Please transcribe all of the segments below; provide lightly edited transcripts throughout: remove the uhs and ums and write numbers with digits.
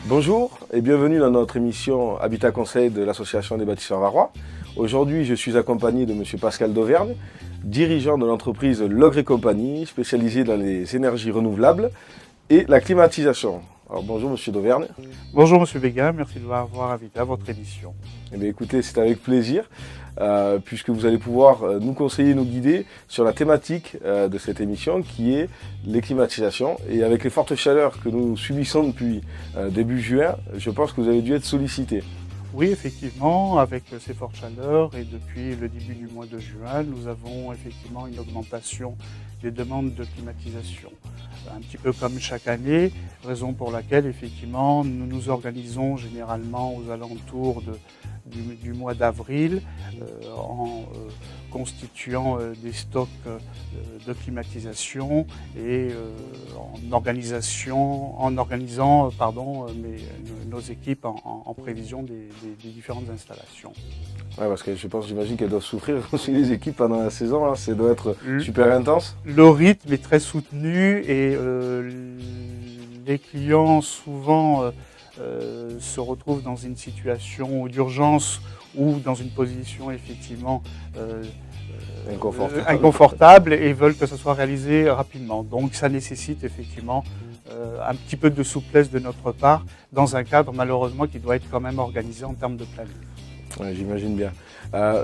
Bonjour et bienvenue dans notre émission Habitat Conseil de l'Association des bâtisseurs varois. Aujourd'hui, je suis accompagné de M. Pascal Dauvergne, dirigeant de l'entreprise Logre & Compagnie, spécialisée dans les énergies renouvelables et la climatisation. Alors bonjour M. Dauvergne. Bonjour M. Béguin, merci de m'avoir invité à votre émission. Eh bien, écoutez, c'est avec plaisir, puisque vous allez pouvoir nous conseiller, nous guider sur la thématique de cette émission qui est les climatisations. Et avec les fortes chaleurs que nous subissons depuis début juin, je pense que vous avez dû être sollicité. Oui, effectivement, avec ces fortes chaleurs et depuis le début du mois de juin, nous avons effectivement une augmentation des demandes de climatisation. Un petit peu comme chaque année, raison pour laquelle effectivement nous nous organisons généralement aux alentours du mois d'avril en constituant des stocks de climatisation et en organisant nos équipes en prévision des différentes installations. Ouais, parce que j'imagine qu'elles doivent souffrir aussi les équipes pendant la saison, hein. Ça doit être super intense. Le rythme est très soutenu et les clients souvent se retrouvent dans une situation d'urgence ou dans une position effectivement inconfortable et veulent que ça soit réalisé rapidement. Donc ça nécessite effectivement un petit peu de souplesse de notre part dans un cadre malheureusement qui doit être quand même organisé en termes de planning. Ouais, j'imagine bien.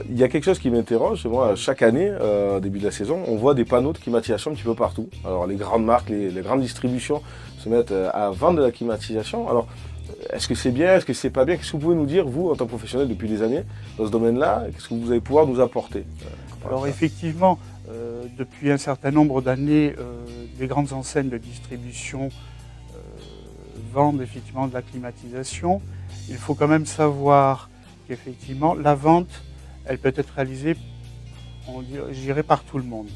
Il y a quelque chose qui m'interroge, moi, chaque année, au début de la saison, on voit des panneaux de climatisation un petit peu partout. Alors les grandes marques, les grandes distributions se mettent à vendre de la climatisation. Alors, est-ce que c'est bien, est-ce que c'est pas bien? Qu'est-ce que vous pouvez nous dire, vous, en tant que professionnel depuis des années, dans ce domaine-là? Qu'est-ce que vous allez pouvoir nous apporter? Alors effectivement, depuis un certain nombre d'années, les grandes enseignes de distribution vendent effectivement de la climatisation. Il faut quand même savoir qu'effectivement, la vente, elle peut être réalisée, je dirais, par tout le monde.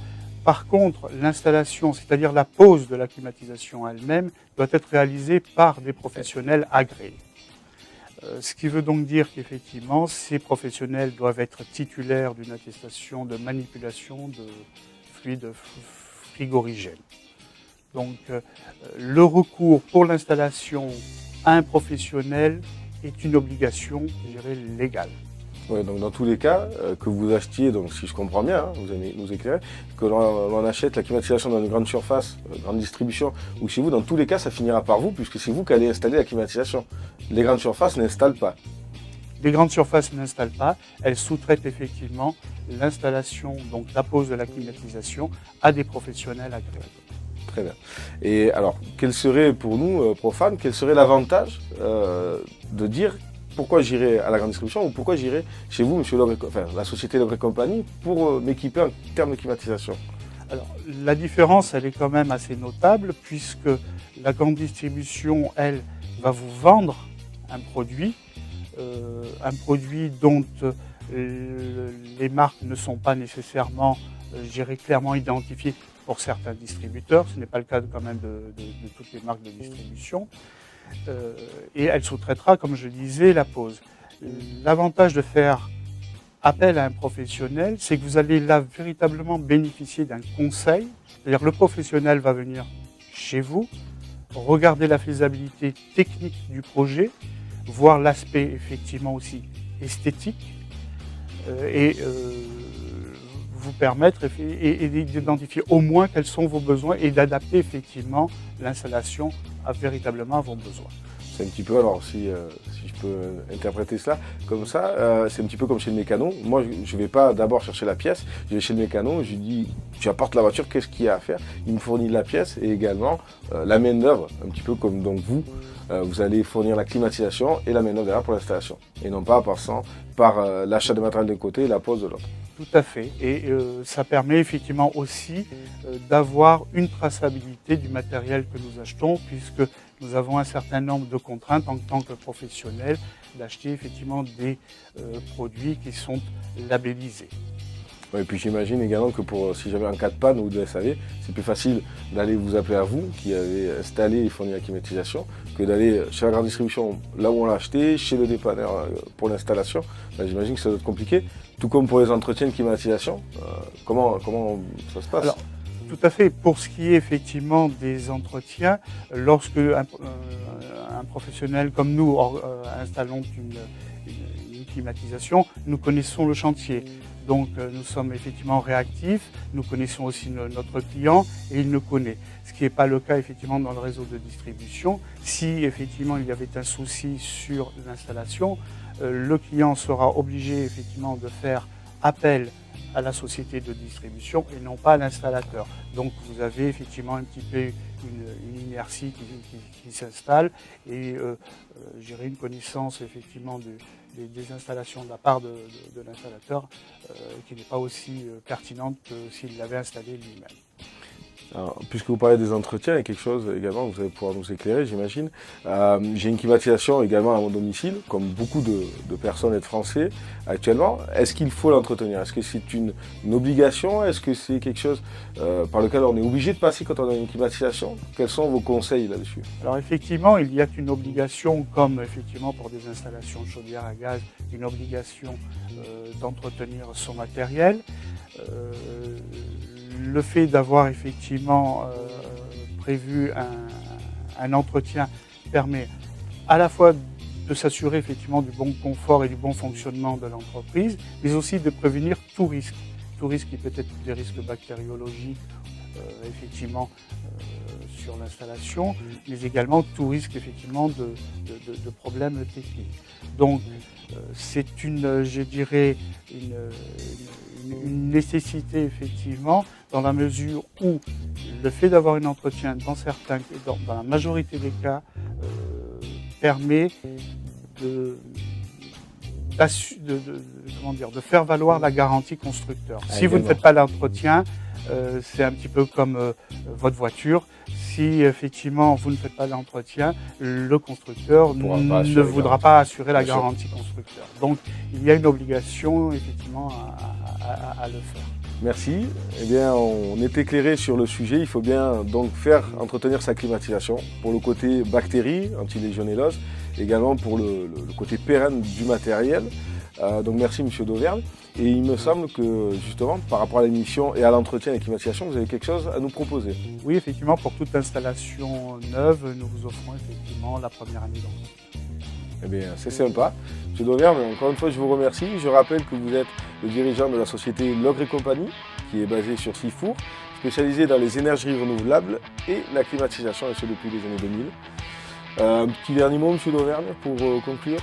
Par contre, l'installation, c'est-à-dire la pose de la climatisation elle-même, doit être réalisée par des professionnels agréés. Ce qui veut donc dire qu'effectivement, ces professionnels doivent être titulaires d'une attestation de manipulation de fluides frigorigènes. Donc, le recours pour l'installation à un professionnel est une obligation, je dirais, légale. Ouais, donc dans tous les cas, que vous achetiez, donc si je comprends bien, hein, vous allez nous éclairer, que l'on achète la climatisation dans une grande surface, grande distribution, ou chez vous, dans tous les cas, ça finira par vous, puisque c'est vous qui allez installer la climatisation. Les grandes surfaces n'installent pas. Les grandes surfaces n'installent pas, elles sous-traitent effectivement l'installation, donc la pose de la climatisation, à des professionnels agréés. Très bien. Et alors, quel serait pour nous, profanes, quel serait l'avantage de dire pourquoi j'irai à la grande distribution ou pourquoi j'irai chez vous, monsieur Logre, enfin la société Logre & Compagnie, pour m'équiper en termes de climatisation? Alors, la différence, elle est quand même assez notable puisque la grande distribution, elle, va vous vendre un produit dont les marques ne sont pas nécessairement, je dirais, clairement identifiées pour certains distributeurs. Ce n'est pas le cas quand même de toutes les marques de distribution. Et elle sous-traitera, comme je disais, la pose. L'avantage de faire appel à un professionnel, c'est que vous allez là véritablement bénéficier d'un conseil. C'est-à-dire que le professionnel va venir chez vous, regarder la faisabilité technique du projet, voir l'aspect effectivement aussi esthétique et vous permettre et d'identifier au moins quels sont vos besoins et d'adapter effectivement l'installation véritablement à vos besoins. C'est un petit peu, alors si je peux interpréter cela comme ça, c'est un petit peu comme chez le mécano. Moi, je ne vais pas d'abord chercher la pièce, je vais chez le mécano, je lui dis, tu apportes la voiture, qu'est-ce qu'il y a à faire? Il me fournit la pièce et également la main d'œuvre, un petit peu comme donc vous allez fournir la climatisation et la main d'œuvre derrière pour l'installation. Et non pas par l'achat de matériel d'un côté et la pose de l'autre. Tout à fait. Et ça permet effectivement aussi d'avoir une traçabilité du matériel que nous achetons, puisque nous avons un certain nombre de contraintes en tant que professionnels d'acheter effectivement des produits qui sont labellisés. Et puis j'imagine également que si j'avais un cas de panne ou de SAV, c'est plus facile d'aller vous appeler à vous, qui avez installé et fourni la climatisation, que d'aller chez la grande distribution, là où on l'a acheté, chez le dépanneur pour l'installation. J'imagine que ça doit être compliqué. Tout comme pour les entretiens de climatisation, comment ça se passe? Alors, Tout à fait. Pour ce qui est effectivement des entretiens, lorsque un professionnel comme nous installons une climatisation, nous connaissons le chantier. Donc nous sommes effectivement réactifs, nous connaissons aussi notre client et il nous connaît. Ce qui n'est pas le cas effectivement dans le réseau de distribution. Si effectivement il y avait un souci sur l'installation, le client sera obligé effectivement de faire appel à la société de distribution et non pas à l'installateur. Donc vous avez effectivement un petit peu une inertie qui s'installe et j'ai une connaissance effectivement des installations de la part de l'installateur qui n'est pas aussi pertinente que s'il l'avait installé lui-même. Alors, puisque vous parlez des entretiens, il y a quelque chose également, vous allez pouvoir nous éclairer, j'imagine. J'ai une climatisation également à mon domicile, comme beaucoup de personnes et de Français actuellement. Est-ce qu'il faut l'entretenir? Est-ce que c'est une obligation? Est-ce que c'est quelque chose par lequel on est obligé de passer quand on a une climatisation? Quels sont vos conseils là-dessus? Alors effectivement, il y a une obligation, comme effectivement pour des installations de chaudière à gaz, une obligation d'entretenir son matériel. Le fait d'avoir effectivement prévu un entretien permet à la fois de s'assurer effectivement du bon confort et du bon fonctionnement de l'entreprise, mais aussi de prévenir tout risque qui peut être des risques bactériologiques effectivement sur l'installation, mais également tout risque effectivement de problèmes techniques. Donc c'est je dirais, une nécessité effectivement dans la mesure où le fait d'avoir un entretien dans la majorité des cas permet de faire valoir la garantie constructeur. Si vous ne faites pas l'entretien, c'est un petit peu comme votre voiture. Si effectivement vous ne faites pas l'entretien, le constructeur ne voudra pas assurer la garantie constructeur. Donc il y a une obligation effectivement à le faire. Merci. Eh bien, on est éclairé sur le sujet. Il faut bien donc faire entretenir sa climatisation pour le côté bactéries, anti-légionellose, également pour le côté pérenne du matériel. Donc merci Monsieur d'Auvergne. Et il me semble que justement, par rapport à l'émission et à l'entretien et la climatisation, vous avez quelque chose à nous proposer. Oui, effectivement, pour toute installation neuve, nous vous offrons effectivement la première année d'entretien. Eh bien, c'est sympa. Monsieur d'Auvergne, encore une fois, je vous remercie. Je rappelle que vous êtes le dirigeant de la société Logre et Compagnie, qui est basée sur Sifour, spécialisée dans les énergies renouvelables et la climatisation, et ce depuis les années 2000. Un petit dernier mot, Monsieur d'Auvergne, pour conclure.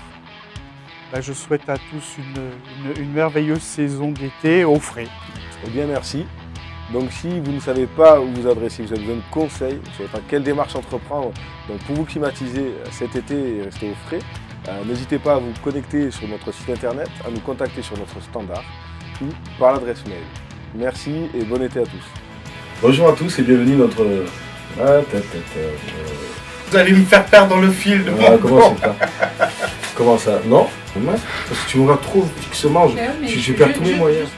Je souhaite à tous une merveilleuse saison d'été au frais. Eh bien, merci. Donc, si vous ne savez pas où vous adresser, vous avez besoin de conseils, vous ne savez pas quelle démarche entreprendre donc pour vous climatiser cet été et rester au frais, n'hésitez pas à vous connecter sur notre site internet, à nous contacter sur notre standard ou par l'adresse mail. Merci et bon été à tous. Bonjour à tous et bienvenue dans notre... Vous allez me faire perdre le fil de comment c'est ça? Comment ça? Non? Parce que tu me regardes trop fixement, je perds tous mes moyens.